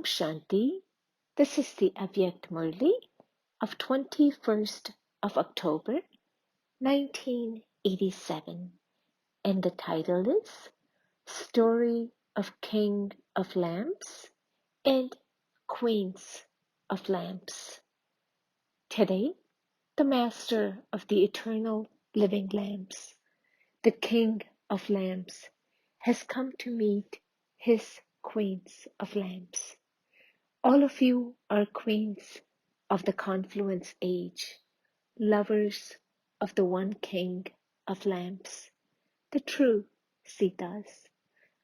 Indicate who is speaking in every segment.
Speaker 1: Shanti. This is the Avyakt Murli of 21st of October 1987, and the title is Story of King of Lamps and Queens of Lamps. Today, the Master of the Eternal Living Lamps, the King of Lamps, has come to meet his Queens of Lamps. All of you are queens of the confluence age, lovers of the one King of Lamps, the true Sitas,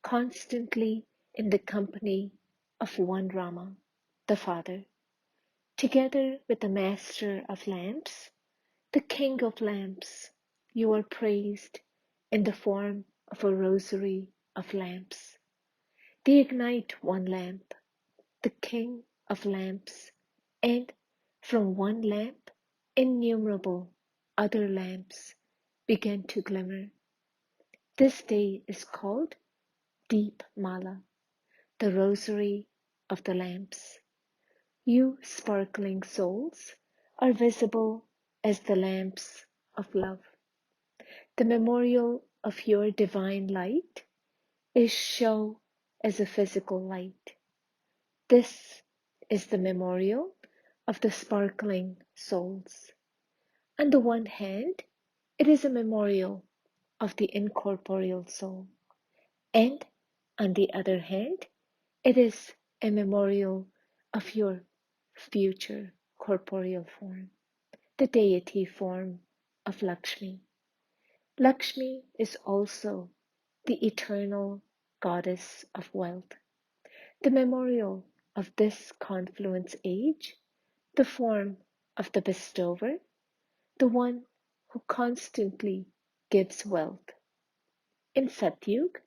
Speaker 1: constantly in the company of one Rama, the Father. Together with the Master of Lamps, the King of Lamps, you are praised in the form of a rosary of lamps. They ignite one lamp, the King of Lamps, and from one lamp innumerable other lamps begin to glimmer. This day is called Deep Mala, the rosary of the lamps. You sparkling souls are visible as the lamps of love. The memorial of your divine light is shown as a physical light. This is the memorial of the sparkling souls. On the one hand, it is a memorial of the incorporeal soul, and on the other hand, it is a memorial of your future corporeal form, the deity form of Lakshmi. Lakshmi is also the eternal goddess of wealth, the memorial of this confluence age, the form of the bestower, the one who constantly gives wealth. In Satyug,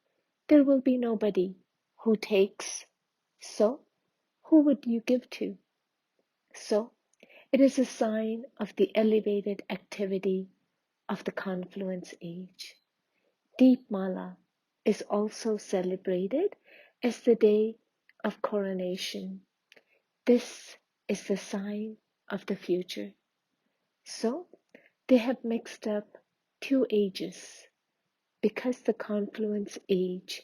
Speaker 1: there will be nobody who takes, so who would you give to? So it is a sign of the elevated activity of the confluence age. Deep Mala is also celebrated as the day of coronation. This is the sign of the future. So they have mixed up two ages because the confluence age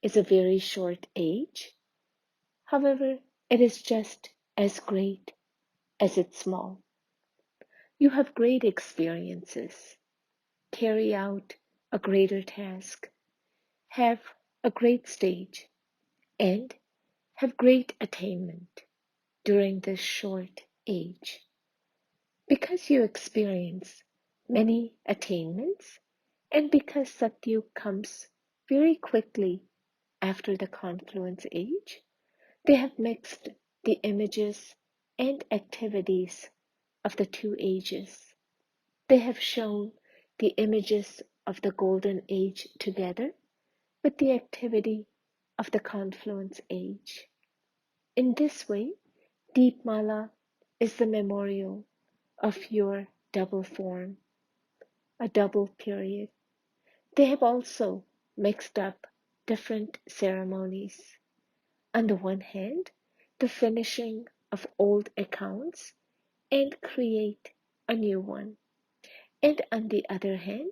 Speaker 1: is a very short age. However, it is just as great as it's small. You have great experiences, carry out a greater task, have a great stage, and have great attainment during this short age. Because you experience many attainments, and because Satyug comes very quickly after the confluence age, they have mixed the images and activities of the two ages. They have shown the images of the golden age together with the activity of the confluence age. In this way, Deep Mala is the memorial of your double form, a double period. They have also mixed up different ceremonies. On the one hand, the finishing of old accounts and create a new one. And on the other hand,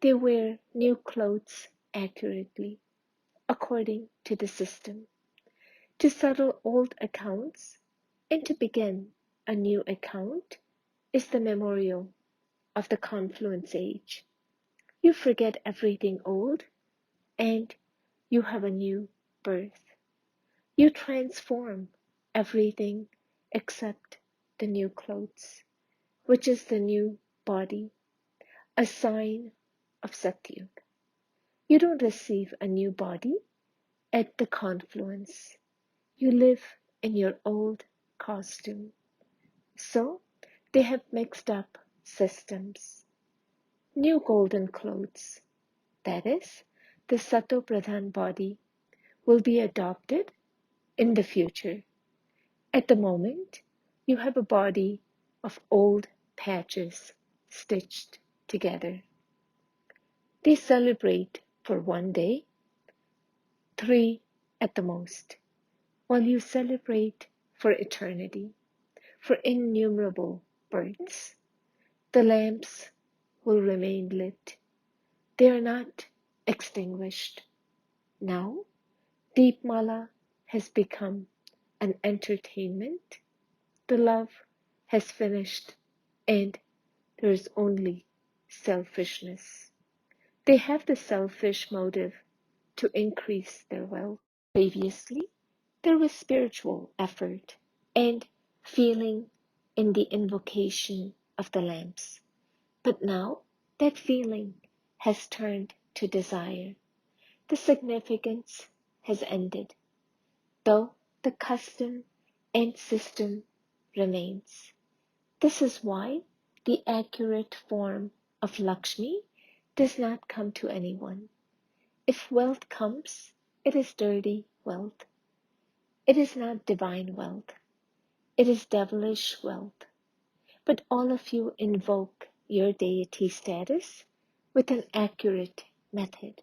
Speaker 1: they wear new clothes accurately, according to the system, to settle old accounts and to begin a new account is the memorial of the confluence age. You forget everything old and you have a new birth. You transform everything except the new clothes, which is the new body, a sign of Satyug. You don't receive a new body at the confluence. You live in your old costume. So they have mixed up systems. New golden clothes, that is, the Sato Pradhan body, will be adopted in the future. At the moment, you have a body of old patches stitched together. They celebrate for one day, 3 at the most. while you celebrate for eternity, for innumerable births. The lamps will remain lit. They are not extinguished. Now, Deepmala has become an entertainment. The love has finished, and there is only selfishness. They have the selfish motive to increase their wealth. Previously, there was spiritual effort and feeling in the invocation of the lamps. But now that feeling has turned to desire. The significance has ended, though the custom and system remains. This is why the accurate form of Lakshmi does not come to anyone. If wealth comes, it is dirty wealth. It is not divine wealth. It is devilish wealth. But all of you invoke your deity status with an accurate method.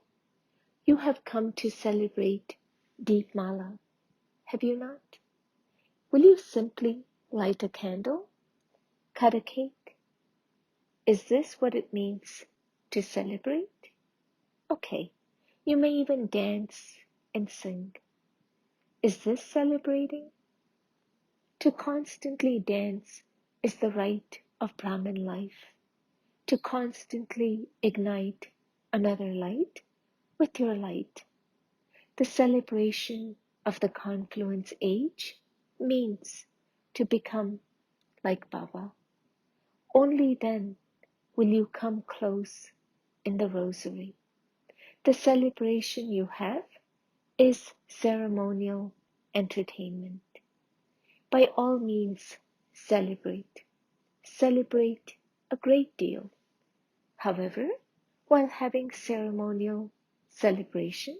Speaker 1: You have come to celebrate Deepmala, have you not? Will you simply light a candle, cut a cake? Is this what it means to celebrate? Okay, you may even dance and sing. Is this celebrating? To constantly dance is the right of Brahmin life. To constantly ignite another light with your light. The celebration of the confluence age means to become like Baba. Only then will you come close in the rosary. The celebration you have is ceremonial entertainment. By all means, celebrate. Celebrate a great deal. However, while having ceremonial celebration,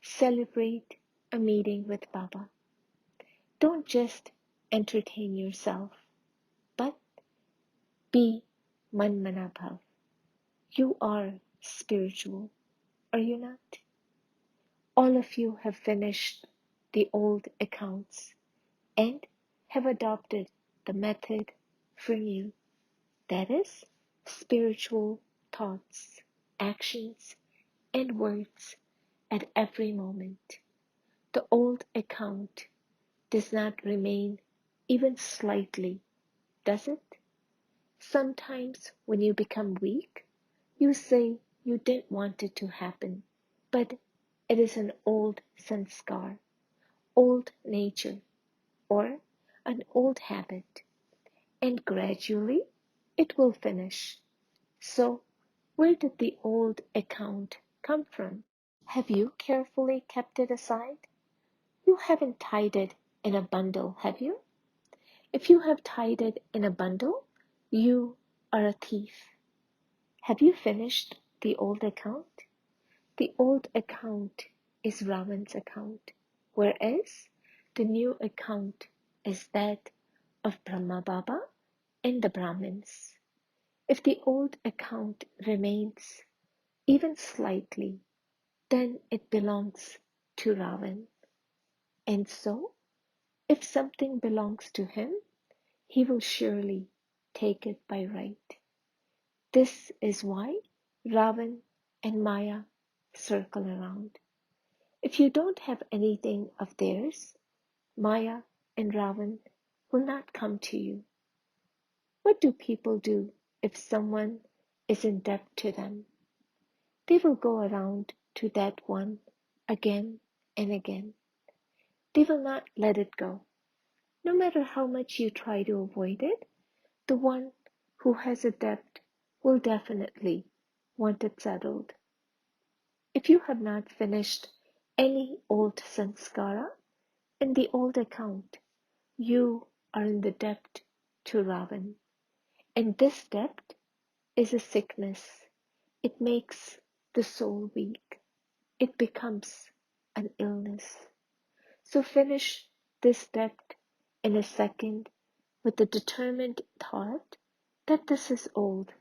Speaker 1: celebrate a meeting with Baba. Don't just entertain yourself, but be Manmanabhav. You are spiritual, are you not? All of you have finished the old accounts and have adopted the method for new. That is, spiritual thoughts, actions, and words at every moment. The old account does not remain even slightly, does it? Sometimes when you become weak, you say you didn't want it to happen, but it is an old sanskar, old nature, or an old habit, and gradually it will finish. So, where did the old account come from? Have you carefully kept it aside? You haven't tied it in a bundle, have you? If you have tied it in a bundle, you are a thief. Have you finished the old account? The old account is Ravan's account, whereas the new account is that of Brahma Baba and the Brahmins. If the old account remains even slightly, then it belongs to Ravan. And so, if something belongs to him, he will surely take it by right. This is why Ravan and Maya circle around. If you don't have anything of theirs, Maya and Ravan will not come to you. What do people do if someone is in debt to them? They will go around to that one again and again. They will not let it go. No matter how much you try to avoid it, the one who has a debt will definitely want it settled. If you have not finished any old sanskara in the old account, you are in the debt to Ravan. And this debt is a sickness. It makes the soul weak. It becomes an illness. So finish this debt in a second with the determined thought that this is old,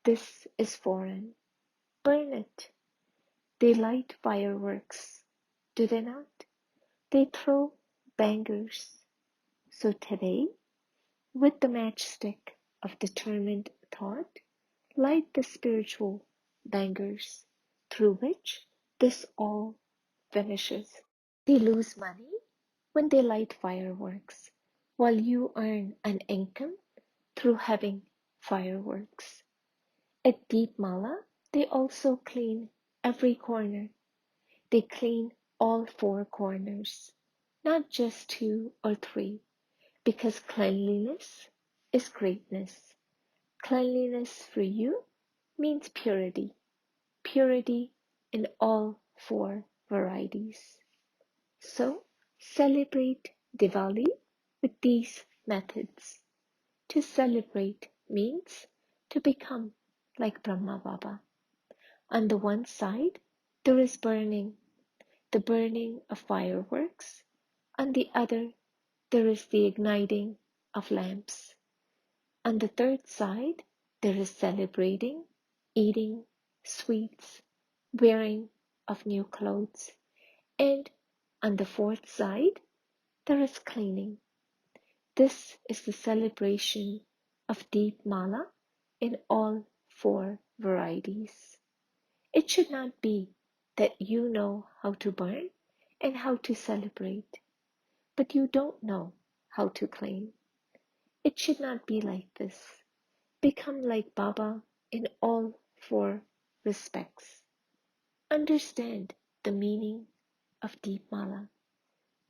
Speaker 1: this is foreign. Burn it. They light fireworks, do they not? They throw bangers. So today, with the matchstick of determined thought, light the spiritual bangers through which this all finishes. They lose money when they light fireworks, while you earn an income through having fireworks. At Deepmala, they also clean every corner. They clean all four corners, not just two or three, because cleanliness is greatness. Cleanliness for you means purity, purity in all four varieties. So celebrate Diwali with these methods. To celebrate means to become like Brahma Baba. On the one side, there is burning, the burning of fireworks. On the other, there is the igniting of lamps. On the third side, there is celebrating, eating sweets, wearing of new clothes. And on the fourth side, there is cleaning. This is the celebration of Deep Mala in all four varieties. It should not be that you know how to burn and how to celebrate, but you don't know how to clean. It should not be like this. Become like Baba in all four respects. Understand the meaning of Deep Mala.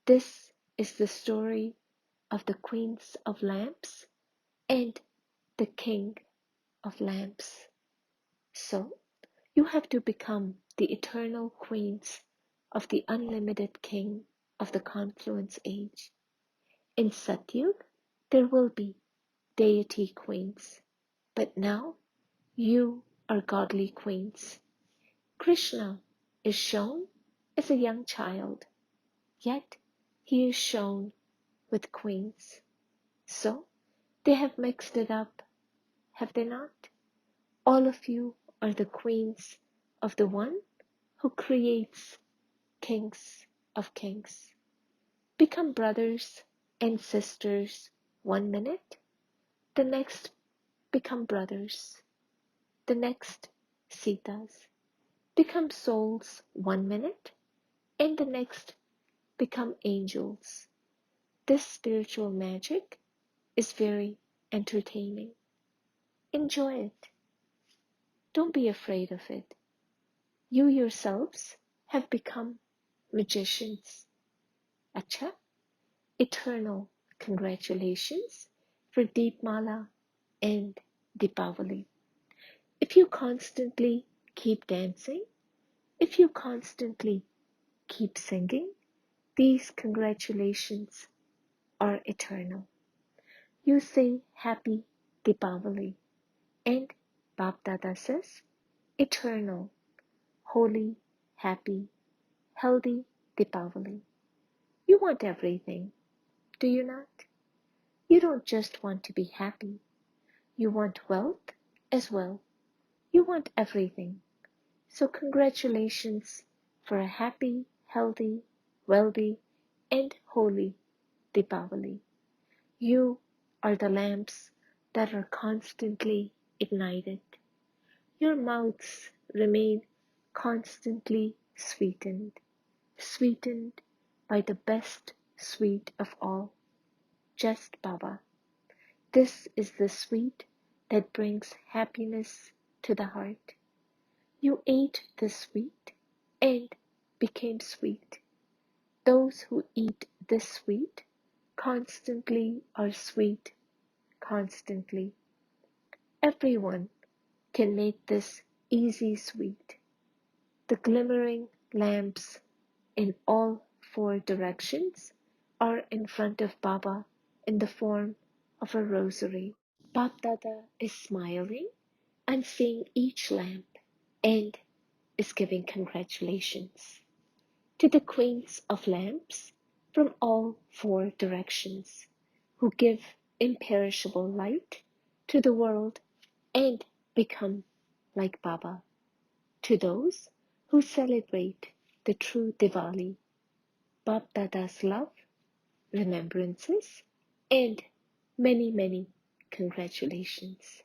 Speaker 1: This is the story of the Queens of Lamps and the King of Lamps. So, you have to become the eternal queens of the unlimited king of the confluence age. In Satyug, there will be deity queens, but now you are godly queens. Krishna is shown as a young child, yet he is shown with queens. So they have mixed it up, have they not? All of you are the queens of the one who creates kings of kings. Become brothers and sisters 1 minute, the next become brothers, the next Sitas. Become souls 1 minute, and the next become angels. This spiritual magic is very entertaining. Enjoy it. Don't be afraid of it. You yourselves have become magicians. Acha, eternal congratulations for Deepmala and Deepavali. If you constantly keep dancing, if you constantly keep singing, these congratulations are eternal. You say Happy Deepavali, and Bap Dada says eternal, holy, happy, healthy Deepavali. You want everything, do you not? You don't just want to be happy. You want wealth as well. You want everything. So congratulations for a happy, healthy, wealthy, and holy Deepavali. You are the lamps that are constantly ignited. Your mouths remain constantly sweetened, sweetened by the best sweet of all, just Baba. This is the sweet that brings happiness to the heart. You ate the sweet and became sweet. Those who eat this sweet constantly are sweet constantly. Everyone can make this easy sweet. The glimmering lamps in all four directions are in front of Baba in the form of a rosary. Bap Dada is smiling and seeing each lamp and is giving congratulations to the queens of lamps from all four directions who give imperishable light to the world and become like Baba. To those who celebrate the true Diwali, Bap Dada's love remembrances, and many, many congratulations.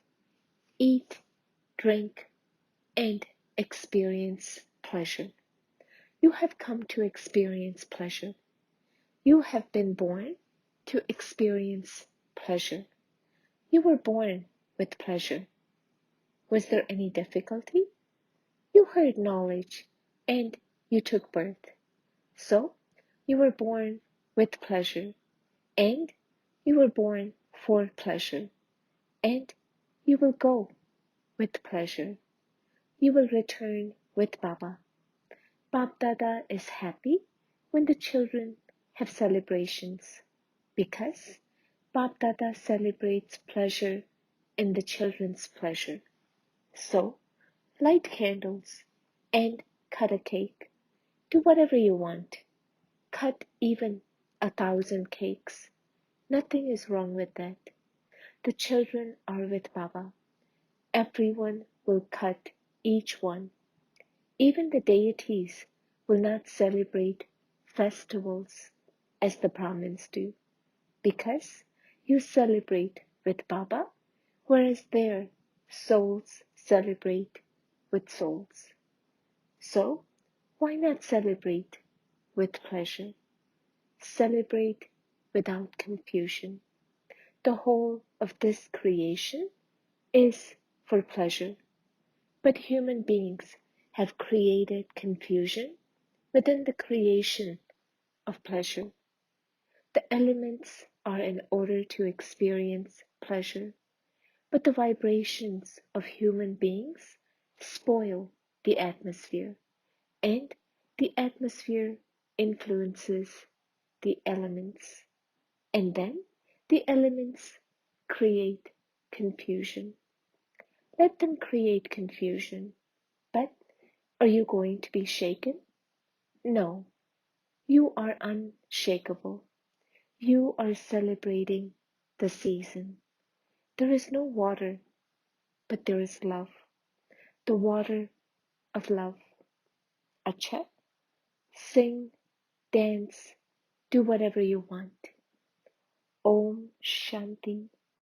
Speaker 1: Eat, drink, and experience pleasure. You have come to experience pleasure. You have been born to experience pleasure. You were born with pleasure. Was there any difficulty? You heard knowledge and you took birth. So you were born with pleasure, and you were born for pleasure, and you will go with pleasure. You will return with Baba. Bap Dada is happy when the children have celebrations because Bap Dada celebrates pleasure in the children's pleasure. So, light candles and cut a cake. Do whatever you want. Cut even 1,000 cakes. Nothing is wrong with that. The children are with Baba. Everyone will cut each one. Even the deities will not celebrate festivals as the Brahmins do, because you celebrate with Baba, whereas their souls celebrate with souls. So, why not celebrate with pleasure? Celebrate without confusion. The whole of this creation is for pleasure, but human beings have created confusion within the creation of pleasure. The elements are in order to experience pleasure, but the vibrations of human beings spoil the atmosphere, and the atmosphere influences the elements, and then the elements create confusion. Let them create confusion, but are you going to be shaken? No, you are unshakable. You are celebrating the season. There is no water, but there is love. The water of love. Acha, sing, dance, do whatever you want. Om Shanti